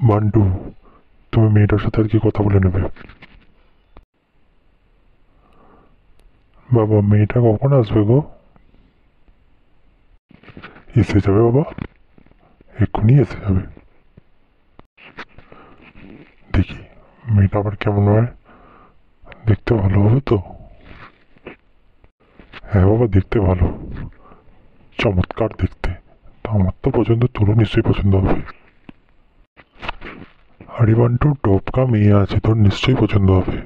Mantoux, তুমি মেয়েটার সাথে আর কি কথা বলে নেবে। বাবা, মেয়েটা কখন আসবে গো? এসে যাবে বাবা, এক্ষুনি এসে যাবে। দেখি মেয়েটা আবার কেমন হয়, দেখতে ভালো হবে তো? হ্যাঁ বাবা, দেখতে ভালো, চমৎকার দেখতে। তা আমার তো পছন্দ, তোরও নিশ্চয়ই পছন্দ হবে। আরে বান্টু, টপকা মেয়ে আছে, তোর নিশ্চয়ই পছন্দ হবে।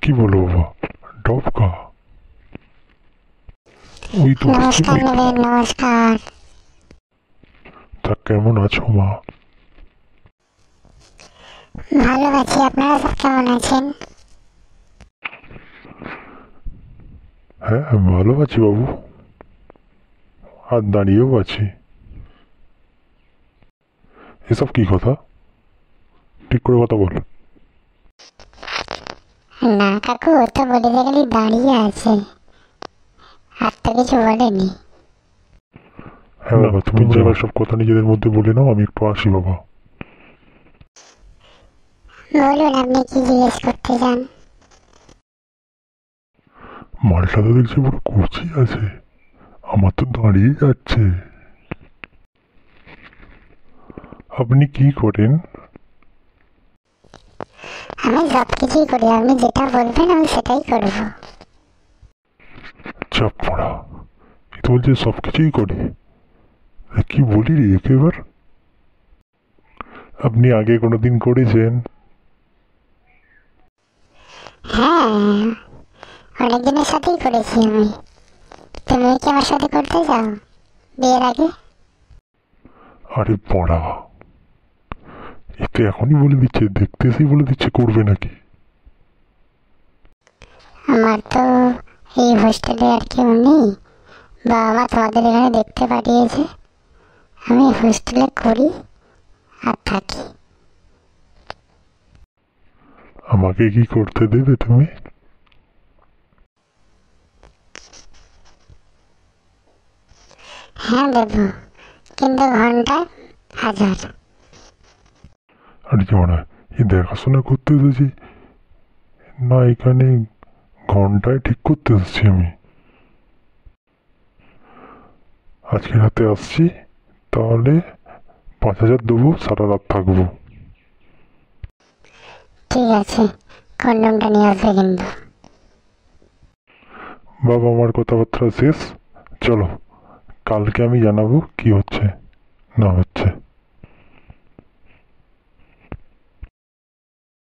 কি বলো বাবা, টপকা? ওই তো নমস্কার নবীন, নমস্কার। তা কেমন আছো মা? ভালো আছি, আপনারা সব কেমন আছেন? হ্যাঁ, ভালো আছি বাবু, আর দাঁড়িয়েও আছি। এসব কি কথা? ঠিক করে কথা বল। না কাকু, ও তো বলে গেলি দাঁড়িয়ে আছে, আর তো কিছু বলেনি। হ্যাঁ বাবা, তুমি যাবার সব কথা নিজেদের মধ্যে বলে নাও, আমি একটু আসি বাবা। বলুন, আপনি কি জিজ্ঞেস করতে চান? মালটা তো দেখছি পুরো কুচি আছে, আমার তো দাঁড়িয়ে যাচ্ছে। আপনি কি করেন? আমি সব কিছুই করি, আপনি যেটা বলবেন আমি সেটাই করব। চাপ পড়া, এ তো বলছে সব কিছুই করি। কি বলি রে একেবার? আপনি আগে কোনোদিন করেছেন? হ্যাঁ, অনেকজনের সাথেই করেছি আমি। তুমি কি আমার সাথে করতে চাও বিয়ের আগে? আরে পড়া, এ তো এখনই বলে দিচ্ছে, দেখতে এসেই বলে দিচ্ছে করবে নাকি। আমার তো এই হোস্টেলে আর কেউ নেই, বাবা মা তোমাদের এখানে দেখতে পাঠিয়েছে, আমি হোস্টেলে করি আর থাকি। আমাকে কি করতে দেবে তুমি? হ্যাঁ দেবো, কিন্তু ঘন্টায় 1000। আর কি মনে হয় এই দেখাশোনা করতে এসেছি, না এখানে ঘন্টায় ঠিক করতে এসেছি আমি? আজকে রাতে আসছি, তাহলে 5,000 দেবো, সারা রাত থাকবো। ঠিক আছে, কন্ডমটা নিয়ে আসবে কিন্তু। বাবা, আমার কথাবার্তা শেষ, চলো, কালকে আমি জানাবো কি হচ্ছে না হচ্ছে।